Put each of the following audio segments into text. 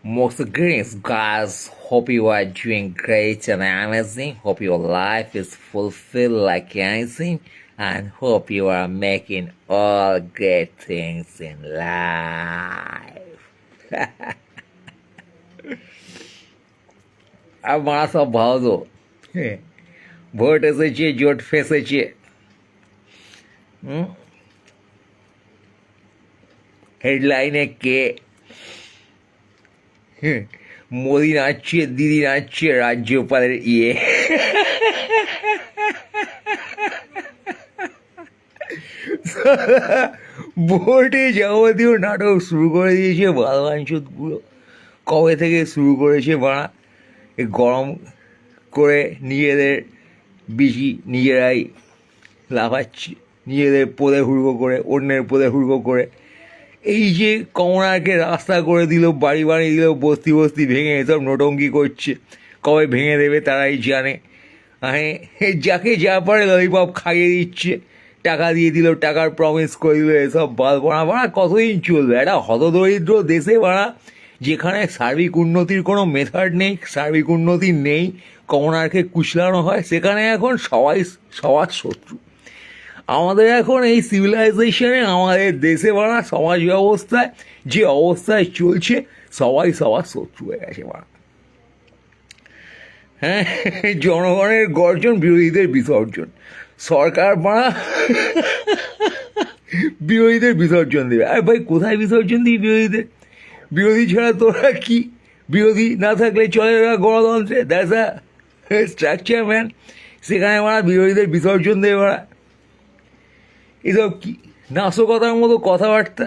Most greetings, guys. Hope you are doing great and amazing. Hope your life is fulfilled like anything, and hope you are making all great things in life. আমার সব ভালো vote এসেছে, জোট ফেসেছে। হেডলাইনে কে? মোদি নাচছে, দিদি নাচছে, রাজ্যপালের ভোটে যাবতীয় নাটক শুরু করে দিয়েছে বালবাঞ্চুতগুলো। কবে থেকে শুরু করেছে বাড়া? গরম করে নিজেদের বেশি নিজেরাই লাফাচ্ছে, নিজেদের পোদে হুড়কো করে, অন্যের পোদে হুড়কো করে। এই যে কমনাকে রাস্তা করে দিল, বাড়ি বানিয়ে দিল, বস্তি বস্তি ভেঙে এসব নোটঙ্কি করছে। কবে ভেঙে দেবে তারাই জানে। হ্যাঁ, যাকে যা পারে ললিপপ খাইয়ে দিচ্ছে, টাকা দিয়ে দিল, টাকার প্রমিস করে দিল। এসব বাড়া বাড়া কতদিন চলবে? একটা হতদরিদ্র দেশে বাড়া, যেখানে সার্বিক উন্নতির কোনো মেথড নেই, সার্বিক উন্নতি নেই, কমনারকে কুচলানো হয়, সেখানে এখন সবাই সবার শত্রু। আমাদের এখন এই সিভিলাইজেশনে, আমাদের দেশে বাড়া সমাজ ব্যবস্থায় যে অবস্থায় চলছে, সবাই সবার শত্রু হয়ে গেছে বাড়া। হ্যাঁ, জনগণের গর্জন, বিরোধীদের বিসর্জন। সরকার বাড়া বিরোধীদের বিসর্জন দেবে। আর ভাই, কোথায় বিসর্জন দিই বিরোধীদের? বিরোধী ছাড়া তোরা কি? বিরোধী না থাকলে চলে না গণতন্ত্রে? That's a structure man. সেখানে মারা বিরোধীদের বিসর্জন দেবে মারা। এসব কি নাশকতার মতো কথাবার্তা?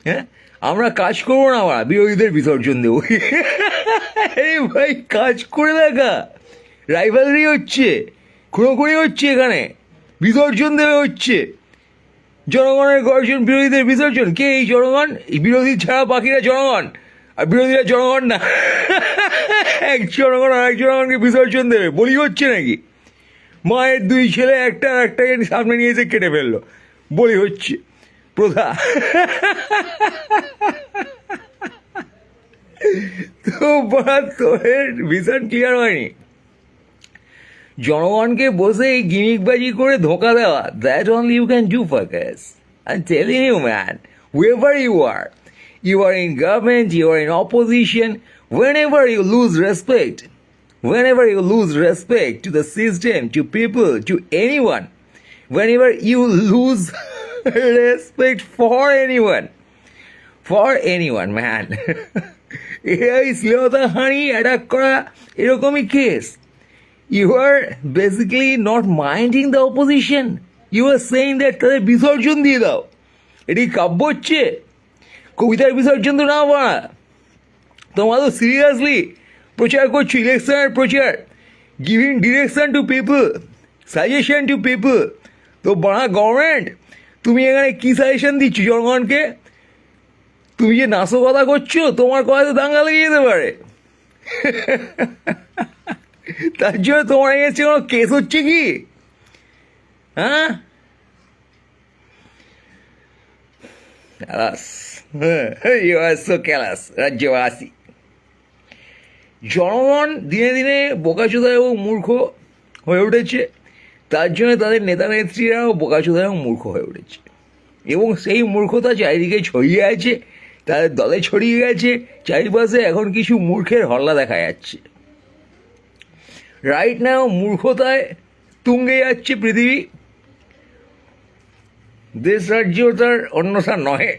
হ্যাঁ, আমরা কাজ করবো না মারা, বিরোধীদের বিসর্জন দেবো। এই ভাই, কাজ করে দেখা, রাইভালরি হচ্ছে, খুনোখুনি হচ্ছে, এখানে বিসর্জন দেবে হচ্ছে। জনগণের গর্জন, বিরোধীদের বিসর্জন। কে এই জনগণ? বিরোধী ছাড়া বাকিরা জনগণ, আর বিরোধীরা জনগণ না। এক জনগণ আর এক জনগণকে বিসর্জন দেবে, বলি হচ্ছে নাকি? মায়ের দুই ছেলে একটা আর একটাকে সামনে নিয়ে এসে কেটে ফেললো, বলি হচ্ছে প্রথা। তো বড়া, তোর ভিশন ক্লিয়ার হয়নি? জনগণকে বসে এই গিমিকবাজি করে ধোকা দেওয়া, that only you can do focus. I am telling you man, whoever you are in government, you are in opposition, whenever you lose respect to the system, to people, to anyone, whenever you lose respect for anyone, man, এই শ্লীলতা হানি attack করা, এরকমই case. You are basically not minding the opposition. You are saying that তাদের বিসর্জন দিয়ে দাও। এটি কাব্য হচ্ছে? কবিতার বিসর্জন তো না বাড়া। তোমরা তো সিরিয়াসলি প্রচার করছো, ইলেকশনের প্রচার, giving direction to people, suggestion to people. তো বাড়া গভর্নমেন্ট, তুমি এখানে কী সাজেশন দিচ্ছ জনগণকে? তুমি যে নাশকতা করছো, তোমার কথা তো দাঙ্গা লেগে যেতে পারে। তার জন্য তোমার এগেছে কোনো কেস হচ্ছে কি? হ্যাঁ, রাজ্যবাসী জনগণ দিনে দিনে বোকাচোদা এবং মূর্খ হয়ে উঠেছে। তার জন্য তাদের নেতা নেত্রীরাও বোকাচোদা এবং মূর্খ হয়ে উঠেছে, এবং সেই মূর্খতা চারিদিকে ছড়িয়ে আছে, তাদের দলে ছড়িয়ে গেছে। চারিপাশে এখন কিছু মূর্খের হল্লা দেখা যাচ্ছে। রাইট নাও মূর্খতায় তুঙ্গে যাচ্ছে পৃথিবী। দেশ রাজ্য তার অন্যথা নহে।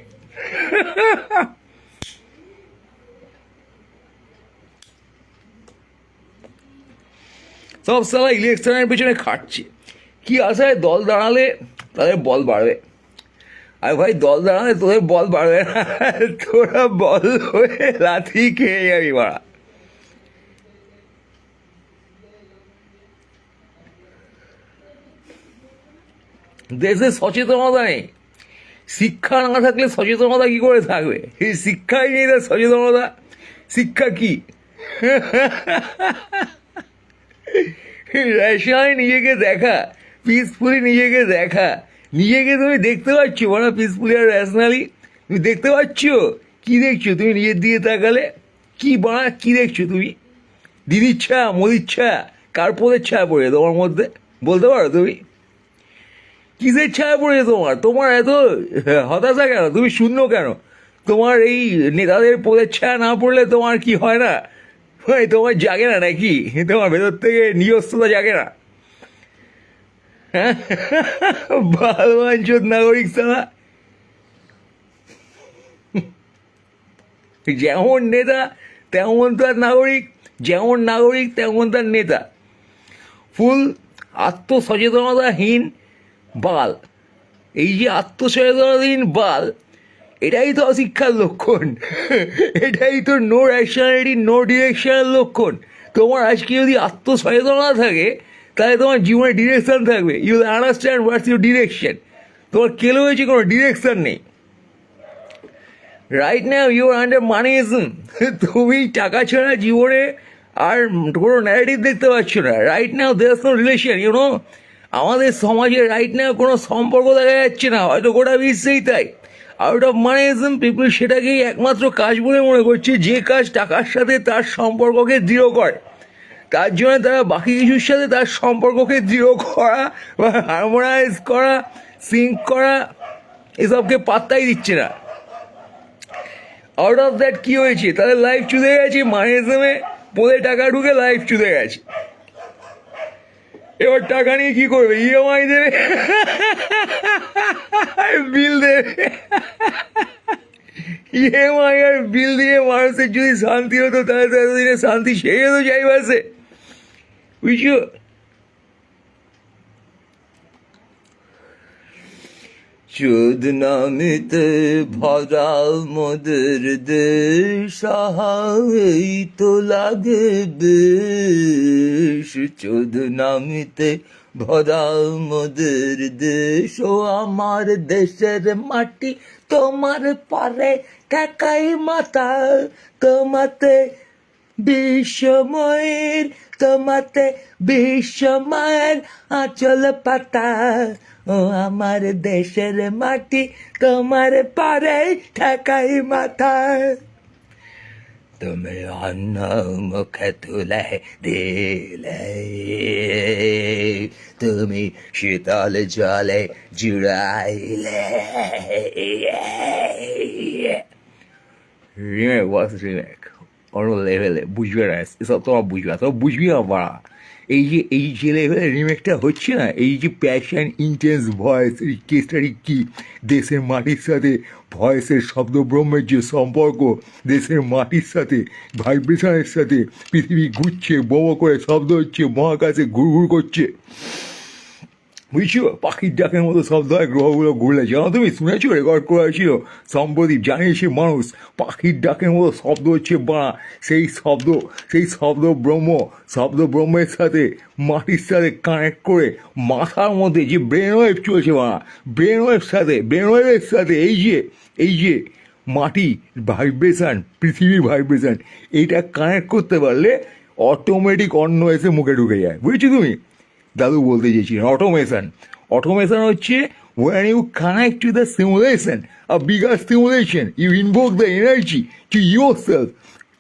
সব সালা ইলেকশনের পেছনে খাটছে, কি আশায়? দল দাঁড়ালে তাদের বল বাড়বে। আর ভাই, দল দাঁড়ালে তোদের বল বাড়বে না, তোরা বল হয়ে লাথি খেয়ে যাবি বাড়া। দেশে সচেতনতা নেই। শিক্ষা না থাকলে সচেতনতা কি করে থাকবে? এই শিক্ষাই নেই, তার সচেতনতা। শিক্ষা কি? রেশনালি নিজেকে দেখা, পিসফুলি নিজেকে দেখা। নিজেকে তুমি দেখতে পাচ্ছ পিসফুলি আর রেশনালি? তুমি দেখতে পাচ্ছ? কি দেখছো তুমি নিজের দিকে তাকালে? কি বাড়া কি দেখছো তুমি? দিদির ছায়া, মোদির ছায়া, কার পদের ছায়া পড়ে তোমার মধ্যে বলতে পারো তুমি? কিসের ছায়া পড়েছে তোমার? তোমার এত হতাশা কেন? তুমি শূন্য কেন? তোমার এই নেতাদের পদের ছায়া না পড়লে তোমার কি হয় না? তোমার জাগে না নাকি? তোমার ভেতর থেকে নিজস্বতা জাগে না? হ্যাঁ, বালবাঞ্চোদ নাগরিক সালা, যেমন নেতা তেমন তার নাগরিক, যেমন নাগরিক তেমন তার নেতা। ফুল আত্মসচেতনতাহীন বাল। এই যে আত্মসচেতনতাহীন বাল, এটাই তো অশিক্ষার লক্ষণ। এটাই তো নো র্যাশনালিটি, নো ডিরেকশনের লক্ষণ। তোমার আজকে যদি আত্মসচেতনতা থাকে তাহলে তোমার জীবনে ডিরেকশন থাকবে। You understand what's your direction. তোমার কেলো হয়েছে, কোনো ডিরেকশন নেই। Right now you are under moneyism. তুমি টাকা ছাড়া জীবনে আর কোনো ন্যারেটিভ দেখতে পাচ্ছ না। Right now there no relation, you know. আমাদের সমাজে রাইট নাও কোনো সম্পর্ক দেখা যাচ্ছে না, হয়তো গোটা বিশ্বেই তাই। আউট অফ মানিজম পিপল সেটাকেই একমাত্র কাজ বলে মনে করছে, যে কাজ টাকার সাথে তার সম্পর্ককে দৃঢ় করে। তার জন্য তারা বাকি কিছুর সাথে তার সম্পর্ককে দৃঢ় করা বা হারমোনাইজ করা, সিঙ্ক করা, এসবকে পাত্তাই দিচ্ছে না। আউট অফ দ্যাট কী হয়েছে? তাদের লাইফ চুদে গেছে, মানিজমে পদে টাকা ঢুকে লাইফ চুদে গেছে। এবার টাকা নিয়ে কী করবে? ইএমআই দেবে, বিল দেবে। ইএমআই আর বিল দিয়ে মানুষের যদি শান্তি হতো তাহলে তো এতদিনে শান্তি সেই হতো চাইবাসে, বুঝছো? চোদ নামিতে ভরা মোদের দেশ, এই তো লাগে বেশ। চোদ নামিতে ভরা মোদের দেশ, ও আমার দেশের মাটি তোমার পরে ঠেকাই মাথা। তোমাতে বিশ্বময়ের, তোমাতে বিশ্বময়ের আঁচল পাতা। ও আমার দেশের মাটি তোমার পরে ঠেকাই মাথা। তুমি অন্য মুখে তুলে দিলে, তুমি শীতল জলে জুড়াইলে। রিমেক ওয়াজ রিমেক অন্য লেভেলে, বুঝবে না এসব, তোমার বুঝবে না, তোমার বুঝবি না বাড়া। এই যে লেভেলে রিমেকটা হচ্ছে না, এই যে প্যাশন, ইন্টেন্স ভয়েস, এই কেসটারি কি দেশের মাটির সাথে ভয়েসের শব্দব্রহ্মের যে সম্পর্ক, দেশের মাটির সাথে ভাইব্রেশনের সাথে পৃথিবী ঘুরছে, বড় করে শব্দ হচ্ছে, মহাকাশে ঘুরঘুর করছে, বুঝছো? পাখির ডাকের মতো শব্দ হয় গ্রহগুলো ঘুরলে। জানো তুমি, শুনেছো? রেকর্ড করা হয়েছিল সম্প্রতি, জানিয়েছে মানুষ পাখির ডাকের মতো শব্দ হচ্ছে বাঁ। সেই শব্দ ব্রহ্মের সাথে মাটির সাথে কানেক্ট করে মাথার মধ্যে যে ব্রেন ওয়েভ চলছে বাঁ, ব্রেন ওয়েভের সাথে এই যে মাটি ভাইব্রেশন, পৃথিবীর ভাইব্রেশন, এইটা কানেক্ট করতে পারলে অটোমেটিক অন্ন এসে মুখে ঢুকে যায়, বুঝেছো তুমি? দাদু বলতে চেয়েছিলেন অটোমেশন হচ্ছে when you connect to the simulation, a bigger simulation, you invoke the energy to yourself.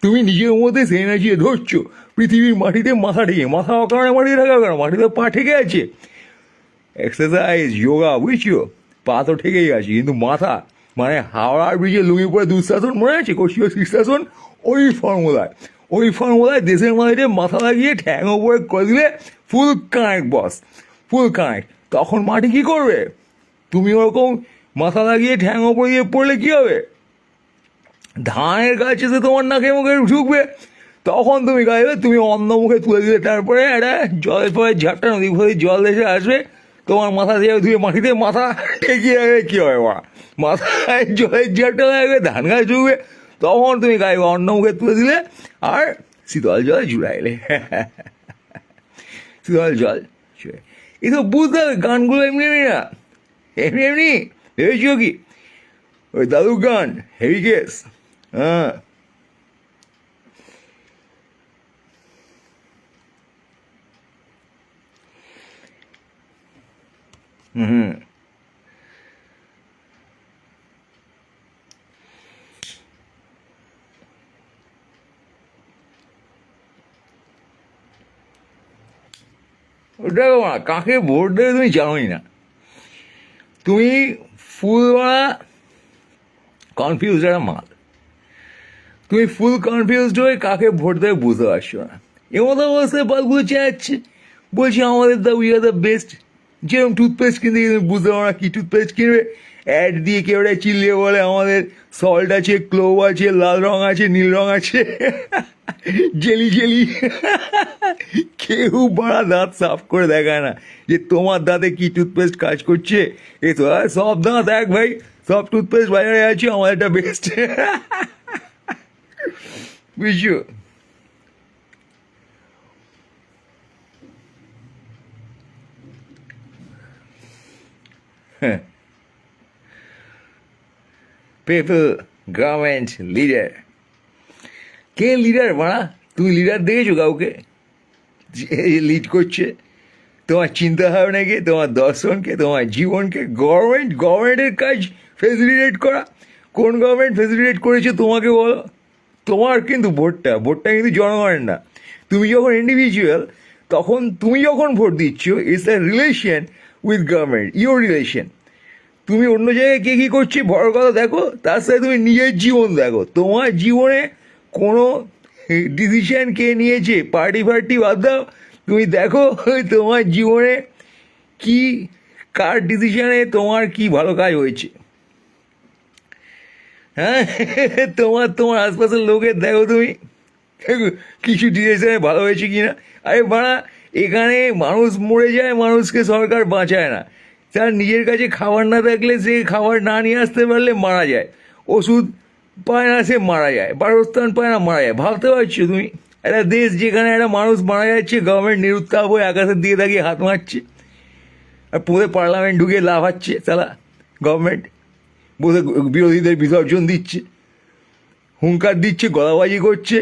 তুমি নিজের মধ্যে সেই এনার্জি ধরছো। পৃথিবীর মাটিতে মাথা ঠেকে, মাথা অকারণে মাটিতে থাকা কেন? মাটিতে পা ঠেকে আছে, এক্সারসাইজ, যোগা, বুঝছো? পা তো ঠেকেই আছে, কিন্তু মাথা, মানে হাওড়ার ব্রিজে লুঙ্গি পরে দুঃশাসন মনে আছে, কোষীয় শীর্ষাসন, ওই ফর্মুলায় দেশের মাটিতে মাথা লাগিয়ে ঠ্যাং ওপরে করে দিলে ফুল কানেক্ট বস, ফুল কানেক্ট। তখন মাটি কী করবে? তুমি ওরকম মাথা লাগিয়ে ঠ্যাং ওপরে দিয়ে পড়লে কী হবে? ধানের গাছ এসে তোমার নাকে মুখে ঢুকবে, তখন তুমি গাইবে, তুমি অন্য মুখে তুলে দিলে, তারপরে একটা জলের পরে ঝাপটা নদী ফদীর জল এসে আসবে, তোমার মাথা দিয়ে ধুয়ে মাটিতে মাথা ঠেকিয়ে রাখবে, কী হবে মা? মাথায় জলের ঝাপটা লাগবে, ধান গাছ ঢুকবে, তখন তুমি গাইবে অন্য মুখে তুলে দিলে আর শীতল জল জুড়াইলে। শীতল জল এই তো বুঝতে হবে। গানগুলো এমনি এমনি না, এমনি ভেবেছিও কি? ওই দাদুর গান হেভি কেস, হ্যাঁ। হুম, দেখো না, কাকে ভোট দেবে তুমি জানোই না। তুমি ফুল মারা কনফিউজ একটা মাল। তুমি ফুল কনফিউজড হয়ে কাকে ভোট দেবে বুঝতে পারছো না। এমন অবস্থায় বালগুলো চেঁচাচ্ছে, বলছি আমাদের দা উই আর দ্য বেস্ট। যেরকম টুথপেস্ট কিনতে গিয়ে তুমি বুঝতে পারো না কী টুথপেস্ট কিনবে, অ্যাড দিয়ে কেউ একটা চিল্লিয়ে বলে আমাদের সল্ট আছে, ক্লোভ আছে, লাল রং আছে, নীল রং আছে, জেলি জেলি। কেউ বাড়া দাঁত সাফ করে দেখায় না যে তোমার দাঁতে কি টুথপেস্ট কাজ করছে। এ তো সব দাঁত এক ভাই, সব টুথপেস্ট বাজারে আছে, আমাদেরটা বেস্ট। বুঝছো? People, government, leader. কে লিডার বাড়া? তুমি লিডার দেখেছো কাউকে যে লিড করছে? তোমার চিন্তা ভাবনাকে, তোমার দর্শনকে, তোমার জীবনকে? গভর্নমেন্টের কাজ ফেসিলিটেট করা। কোন গভর্নমেন্ট ফেসিলিটেট করেছে তোমাকে বলো? তোমার কিন্তু ভোটটা কিন্তু জনগণের না। তুমি যখন ইন্ডিভিজুয়াল, তখন তুমি যখন ভোট দিচ্ছ, it's a relation with government, your relation. তুমি অন্য জায়গায় কে কী করছে বড় কথা দেখো, তার সাথে তুমি নিজের জীবন দেখো। তোমার জীবনে কোনো ডিসিশন কে নিয়েছে, পার্টি বাদ দাও, তুমি দেখো তোমার জীবনে কি, কার ডিসিশনে তোমার কি ভালো কাজ হয়েছে। হ্যাঁ, তোমার আশপাশের লোকের দেখো তুমি কিছু ডিসিশনে ভালো হয়েছে কি না। আরে বাড়া, এখানে মানুষ মরে যায়, মানুষকে সরকার বাঁচায় না। তার নিজের কাছে খাবার না থাকলে, সে খাবার না নিয়ে আসতে পারলে মারা যায়, ওষুধ পায় না সে মারা যায়, বাসস্থান পায় না মারা যায়। ভাবতে পারছো তুমি একটা দেশ যেখানে একটা মানুষ মারা যাচ্ছে, গভর্নমেন্ট নিরুত্তাপ হয়ে আকাশের দিকে তাকিয়ে হাত মারছে, আর পুরো পার্লামেন্ট ঢুকে লাফাচ্ছে সালা গভর্নমেন্ট, বসে বিরোধীদের বিসর্জন দিচ্ছে, হুঙ্কার দিচ্ছে, গলাবাজি করছে,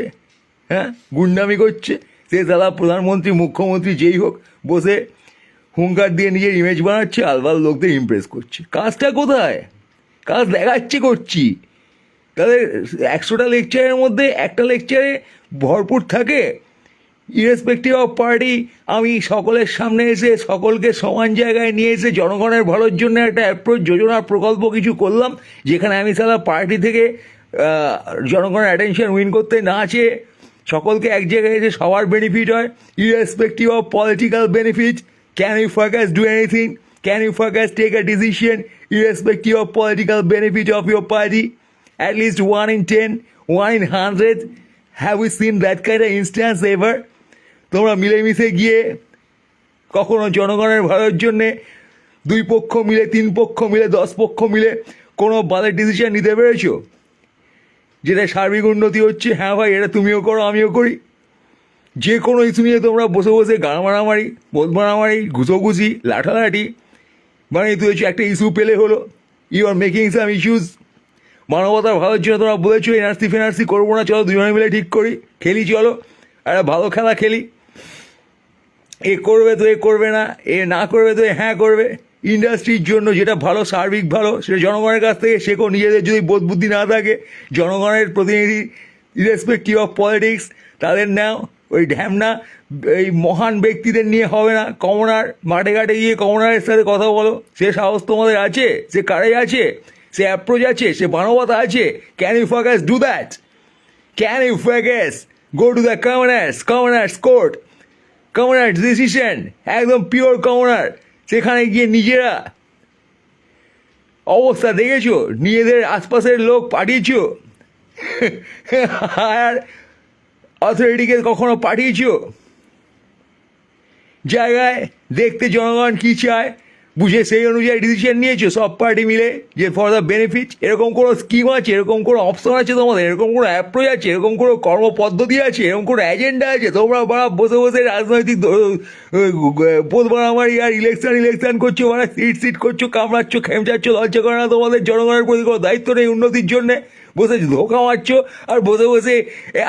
হ্যাঁ গুন্ডামি করছে। সে সালা প্রধানমন্ত্রী, মুখ্যমন্ত্রী যেই হোক, বসে হুঙ্কার দিয়ে নিজের ইমেজ বানাচ্ছে, আলবাল লোকদের ইমপ্রেস করছে। কাজটা কোথায়? কাজ দেখাচ্ছে করছি। তাদের 100টা লেকচারের মধ্যে একটা লেকচারে ভরপুর থাকে ইরেসপেক্টিভ অফ পার্টি। আমি সকলের সামনে এসে সকলকে সমান জায়গায় নিয়ে এসে জনগণের ভালোর জন্য একটা অ্যাপ্রোচ, যোজনা, প্রকল্প কিছু করলাম, যেখানে আমি সারা পার্টি থেকে জনগণের অ্যাটেনশন উইন করতে না আছে, সকলকে এক জায়গায় এসে সবার বেনিফিট হয়, irrespective of political benefit. Can you ফাকাস do anything? Can you fuckers take a decision irrespective of political benefit of your party? At least 1 in 10, 1 in 100. Have we seen that kind of instance ever? তোমরা মিলেমিশে গিয়ে কখনো জনগণের ভালোর জন্যে 2 পক্ষ মিলে, 3 পক্ষ মিলে, 10 পক্ষ মিলে কোনো বালের ডিসিশন নিতে পেরেছো যেটা সার্বিক উন্নতি হচ্ছে? হ্যাঁ ভাই, এটা তুমিও করো, আমিও করি। যে কোনো ইস্যু নিয়ে তোমরা বসে বসে গান মারামারি, বোধ মারামারি, ঘুষোঘুষি, লাঠালাঠি বানিয়ে তুলেছো। একটা ইস্যু পেলে হলো, you are making some issues. মানবতার ভালোর জন্য তোমরা বলেছো এনআরসি ফেনআরসি করবো না, চলো দুজনে মিলে ঠিক করি, খেলি, চলো একটা ভালো খেলা খেলি। এ করবে তো এ করবে না, এ না করবে তো এ হ্যাঁ করবে। ইন্ডাস্ট্রির জন্য যেটা ভালো, সার্বিক ভালো, সেটা জনগণের কাছ থেকে শেখো। নিজেদের যদি বোধ বুদ্ধি না থাকে, জনগণের প্রতিনিধি ইরেসপেক্টিভ অফ পলিটিক্স তাদের নাও। ওই ঢ্যামনা এই মহান ব্যক্তিদের নিয়ে হবে না। কমনার, মাঠে ঘাটে গিয়ে কমনারের সাথে কথা বলো। সে সাহস তোমাদের আছে, সে কারেজ আছে, সে অ্যাপ্রোচ আছে, সে মানবতা আছে। Can you ফাকাস do that? Can you focus go to the commoners court, commoners decision, একদম পিওর কমনার, সেখানে গিয়ে নিজেরা অবস্থা দেখেছো, নিজেদের আশপাশের লোক পাঠিয়েছো, আর অথরিটিকে কখনো পাঠিয়েছো জায়গায় দেখতে জনগণ কী চায়, বুঝে সেই অনুযায়ী ডিসিশন নিয়েছো সব পার্টি মিলে যে ফর দ্য বেনিফিট? এরকম কোনো স্কিম আছে, এরকম কোনো অপশন আছে তোমাদের, এরকম কোনো অ্যাপ্রোচ আছে, এরকম কোনো কর্মপদ্ধতি আছে, এরকম কোনো এজেন্ডা আছে? তোমরা বাড়া বসে বসে রাজনৈতিক বোধ মারামারি আর ইলেকশন করছো, মানে সিট করছো, কামড়াচ্ছ, খেমচাচ্ছ, লজ্জা করে না তোমাদের? জনগণের প্রতি কোনো দায়িত্ব নেই উন্নতির জন্যে, বসে ধোকা মারছো আর বসে বসে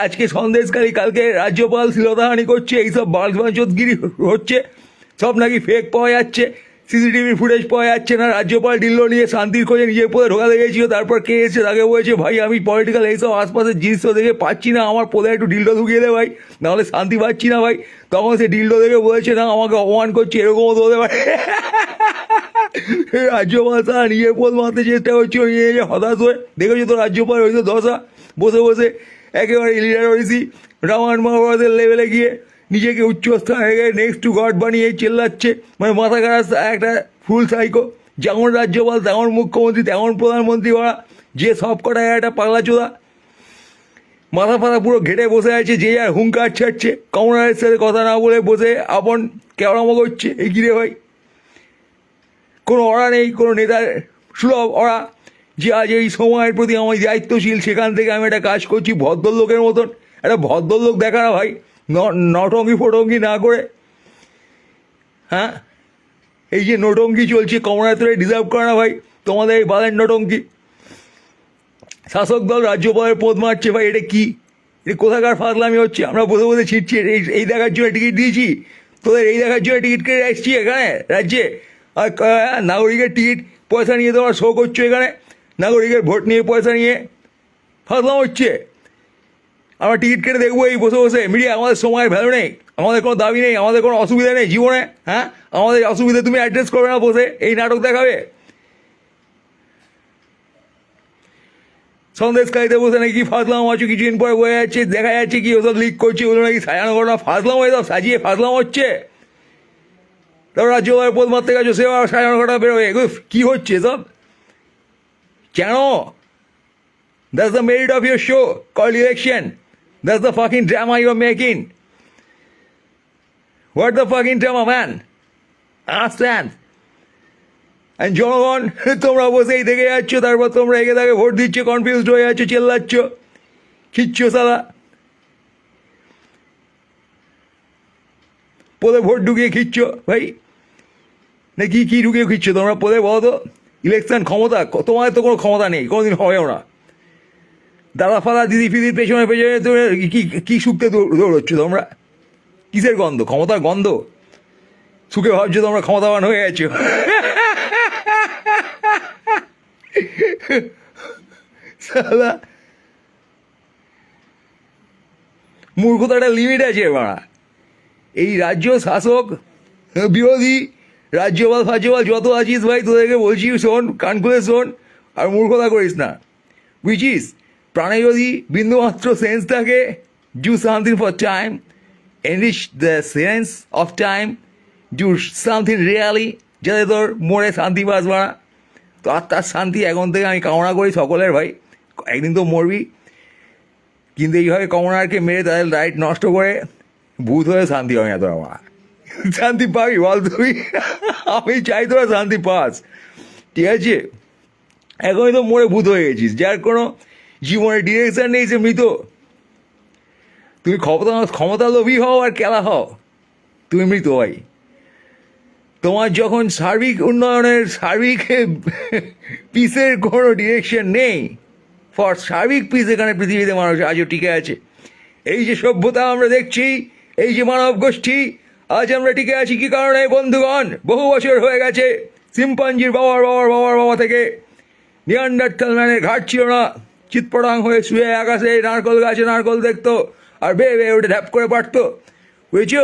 আজকে সন্দেশকারী, কালকে রাজ্যপাল শ্লীলতাহানি করছে, এইসব বাঁচগিরি হচ্ছে, সব নাকি ফেক পাওয়া যাচ্ছে। সিসিটিভি ফুটেজ পাওয়া যাচ্ছে না, রাজ্যপাল ডিল্লো নিয়ে শান্তির খোঁজে নিজের পদে ঢোকাতে গেছিল, তারপর কে এসে তাকে বলেছে ভাই আমি পলিটিক্যাল এইসব আশপাশের জিনিস তো দেখে পাচ্ছি না, আমার পদে একটু ডিল্লো ঢুকিয়ে দে ভাই, নাহলে শান্তি পাচ্ছি না ভাই। তখন সে ডিল্লো দেখে বলেছে না আমাকে অপমান করছে, এরকমও তো হতে পারে। রাজ্যপাল তারা নিজের পদ মারতে চেষ্টা করছে, নিজে নিজে হতাশ হয়ে। দেখেছো তো রাজ্যপাল হয়েছে দশা, বসে বসে একেবারে লিডারসি রামায়ণ মহাভারতের লেভেলে গিয়ে নিজেকে উচ্চস্থানে রেখে নেক্সট টু গড বানিয়ে চেল্লাচ্ছে, মানে মাথা খারাপ একটা ফুল সাইকো। যেমন রাজ্যপাল তেমন মুখ্যমন্ত্রী তেমন প্রধানমন্ত্রী, ওরা যে সব কটায় একটা পাগলা চোদা, মাথা ফাথা পুরো ঘেটে বসে আছে, যে আর হুঙ্কার ছাড়ছে, কমনারের সাথে কথা না বলে বসে আপন কেওড়ামো করছে। এই গিরে ভাই কোনো অরা নেই, কোনো নেতার সুলভ অরা যে আজ এই সময়ের প্রতি আমি দায়িত্বশীল, সেখান থেকে আমি একটা কাজ করছি ভদ্রলোকের মতন। একটা ভদ্রলোক দেখা না ভাই, নটঙ্গি ফটঙ্গি না করে। হ্যাঁ, এই যে নটঙ্কি চলছে কমনারে ডিজার্ভ করে না ভাই তোমাদের এই বালের নটঙ্কি। শাসক দল রাজ্যপালের পদ মারছে ভাই, এটা কি, এটা কোথাকার ফাজলামি হচ্ছে? আমরা বসে বসে ছিটছি এই দেখার জন্য টিকিট দিয়েছি, তোদের এই দেখার জন্য টিকিট কেটে আসছি এখানে রাজ্যে, আর নাগরিকের টিকিট পয়সা নিয়ে তোমরা শো করছো এখানে, নাগরিকের ভোট নিয়ে পয়সা নিয়ে ফাজলাম হচ্ছে। আমরা টিকিট কেটে দেখবো এই বসে বসে মিডিয়া, আমাদের সময়ের ভ্যালু নেই, আমাদের কোনো দাবি নেই, আমাদের কোনো অসুবিধা নেই জীবনে। হ্যাঁ, আমাদের অসুবিধা তুমি অ্যাড্রেস করবে না, বসে এই নাটক দেখাবে। সন্দেশকারীতে বসে নাকি ফাজলাম আছো, কিছুদিন পরে বয়ে যাচ্ছে, দেখা যাচ্ছে কি ওসব লিক করছে, ওগুলো নাকি সাজানো ঘটনা, ফাজলাম এসব সাজিয়ে ফাজলাম হচ্ছে। তারপর রাজ্যপালের পদ মারতে গেছো, সেও সাজানো ঘটনা বেরোবে, এগুলো কী হচ্ছে সব? কেন? That's the merit of your show called election. That's the fucking drama you're making. What the fucking drama, man? Understand? And জনগণ তোমরা বসেই দেখে যাচ্ছ, তারপর তোমরা এগে তাকে ভোট দিচ্ছ, কনফিউজড হয়ে যাচ্ছ, চেল্লাচ্ছ, খিচ্ছ সালা, পদে ভোট ঢুকিয়ে খিচ্ছ ভাই, না কি ঢুকিয়ে খিচ্ছ তোমরা পদে? বলো তো, ইলেকশন ক্ষমতা, তোমাদের তো কোনো ক্ষমতা নেই, কোনোদিন হবেও না। দাদা ফাদা দিদি ফিদির পেছনে পেছনে তুমি কী শুকতে দৌড়চ্ছ তোমরা? কিসের গন্ধ? ক্ষমতার গন্ধ শুকে ভাবছো তোমরা ক্ষমতাবান হয়ে গেছো। সালা মূর্খতাটা লিমিট আছে বাড়া। এই রাজ্য শাসক বিরোধী রাজ্যপাল ফাজ্যপাল যত আছিস ভাই, তোদেরকে বলছি শোন, কান খুলে শোন, আর মূর্খতা করিস না। বুঝছিস, প্রাণে যদি বিন্দুমাত্র সেন্স থাকে, do something for time, enrich the sense of time, do something really, যাতে তোর মনে শান্তি পাস বাড়া। তো আত্মার শান্তি এখন থেকে আমি কামনা করি সকলের ভাই, একদিন তো মরবি, কিন্তু এইভাবে কমনারকে মেরে তাদের রাইট নষ্ট করে ভূত হয়ে শান্তি হয় না তোরা বাড়া। শান্তি পাবি বল তুই? আমি চাই তোরা শান্তি পাস, ঠিক আছে? এখনই তো মরে ভূত হয়ে গেছিস, যার কোনো জীবনের ডিরেকশন নেই, সে মৃত। তুমি ক্ষমতা লোভী হও আর খেলা হও, তুমি মৃত ভাই। তোমার যখন সার্বিক উন্নয়নের, সার্বিক পিসের কোনো ডিরেকশন নেই, ফর সার্বিক পিস এখানে পৃথিবীতে মানুষ আজও টিকে আছে। এই যে সভ্যতা আমরা দেখছি, এই যে মানব গোষ্ঠী, আজ আমরা টিকে আছি কী কারণে বন্ধুগণ? বহু বছর হয়ে গেছে, সিম্পাঞ্জির বাবার বাবার বাবার বাবা থেকে নিয়ান্ডারথাল ম্যানের ঘাট ছিল না, চিৎপটাং হয়ে শুয়ে আকাশে নারকল গাছে নারকল দেখতো আর বেয়ে বেয়ে ওঠে ঢ্যাপ করে পারতো, বুঝেছ?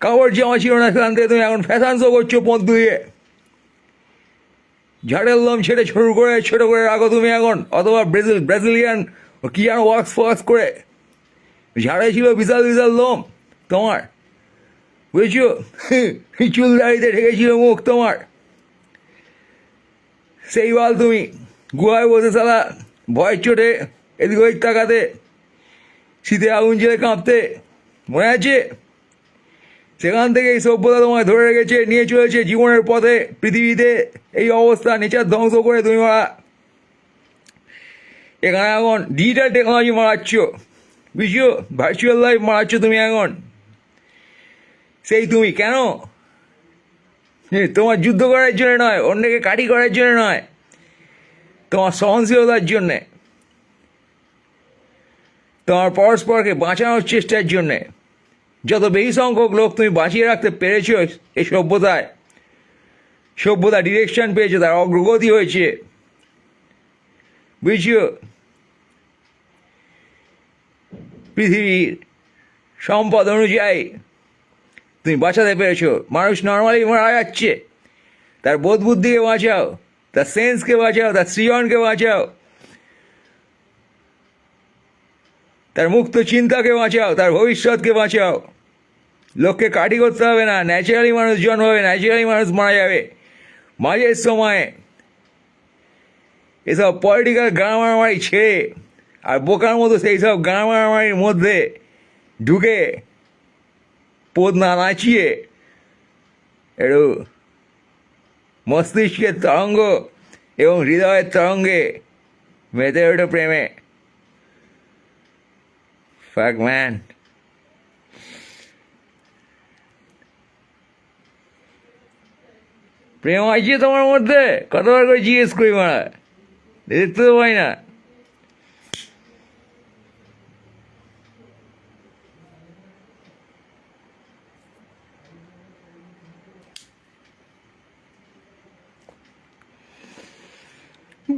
কাপড় জামা ছিল না, সেখান থেকে তুমি এখন ফ্যাশন শো করছো পথ ধুয়ে, ঝাড়ের লোম ছেড়ে ছোটো করে রাখো তুমি এখন, অথবা ব্রাজিলিয়ান কি যেন ওয়াক্স ফোয়াক্স করে ঝাড়ে ছিল বিশাল বিশাল লোম তোমার, বুঝেছো? চুল দাড়িতে ঢেকেছিল মুখ তোমার, সেই বল তুমি গুহায় বসে সালা ভয়ের চোটে এদিক ওদিক তাকাতে, শীতে আগুন জেলে কাঁপতে, মনে আছে? সেখান থেকে এই সভ্যতা তোমায় ধরে রেখেছে, নিয়ে চলেছে জীবনের পথে। পৃথিবীতে এই অবস্থা, নেচার ধ্বংস করে তুমি মারা এখানে এখন ডিজিটাল টেকনোলজি মারাচ্ছ, বুঝছো? ভার্চুয়াল লাইফ মারাচ্ছ তুমি এখন। সেই তুমি কেন? তোমার যুদ্ধ করার জন্য নয়, অন্যকে কাটি করার জন্য নয়, তোমার সহনশীলতার জন্যে, তোমার পরস্পরকে বাঁচানোর চেষ্টার জন্যে, যত বেশি সংখ্যক লোক তুমি বাঁচিয়ে রাখতে পেরেছ এই সভ্যতা ডিরেকশন পেয়েছে, তার অগ্রগতি হয়েছে, বুঝছো? পৃথিবীর সম্পদ অনুযায়ী তুমি বাঁচাতে পেরেছো। মানুষ নর্মালি মারা যাচ্ছে, তার বোধ বুদ্ধিকে বাঁচাও, তার সেন্সকে বাঁচাও, তার সৃজনকে বাঁচাও, তার মুক্ত চিন্তাকে বাঁচাও, তার ভবিষ্যৎকে বাঁচাও। লোককে কাটি করতে হবে না, ন্যাচারালি মানুষ জন্মাবে, ন্যাচারালি মানুষ মারা যাবে। মাঝের সময়ে এসব পলিটিক্যাল গান মারামারি ছেড়ে আর বোকার মতো সেই সব গান মারামারির মধ্যে ঢুকে পদ না নাচিয়ে একটু মস্তিষ্কের তরঙ্গ এবং হৃদয়ের তরঙ্গে মেতে ওঠে প্রেমে। Fuck man. প্রেম আছে তোমার মধ্যে? কতবার করে জিজ্ঞেস করি মারা, দেখতে তো পাই না।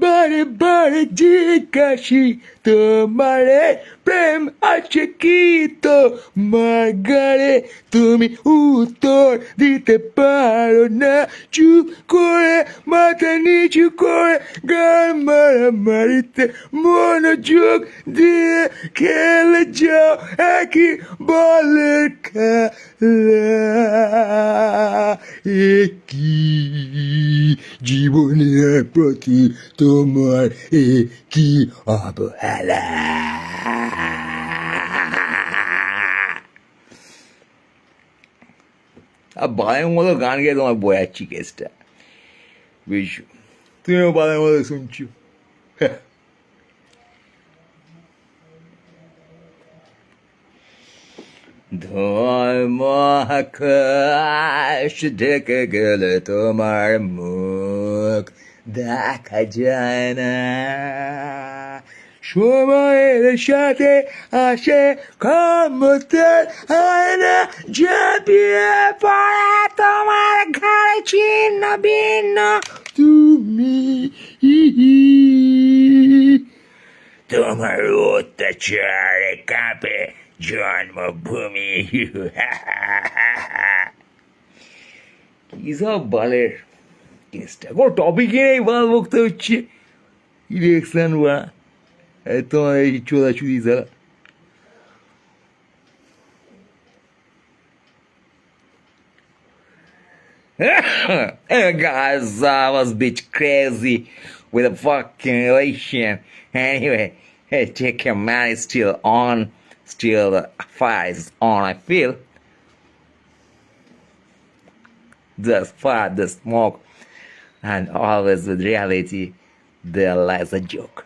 বারে বারে জিজ্ঞাসি তোমারে প্রেম আছে কি তোমার গাড়ে, তুমি উত্তর দিতে পারো না, চুপ করে মাথা নিচু করে গান মারামারিতে মনোযোগ দিয়ে খেলে যাও একই বলের খেলা। একই জীবনের প্রতি তোমার কি অবহেলা। আর বালের মতো গান গিয়ে তোমার বোঝাচ্ছি কেসটা, বুঝছো? তুমিও বালের মতো শুনছো। ধোঁয়ার মহাকাশ ঢেকে গেলে তোমার মুখ দেখা যায় না, সময়ের সাথে আসে ক্ষমতার আয়না, ঝাঁপিয়ে পড়ে তোমার ঘাড়ে ছিন্ন ভিন্ন তুমি, তোমার অত্যাচারে কাঁপে জন্মভূমি। কি সব বালের কেসটা, কোনো টপিকে নেই, বাল বকতে হচ্ছে। ইলেকশন বা তোমার এই চোদাচুদি ছাড়া। Guys, I was a bit crazy with a fucking relation. Anyway, hey, take your man is still on, still the fire is on. I feel the fire, the smoke, and always with reality, there lies a joke.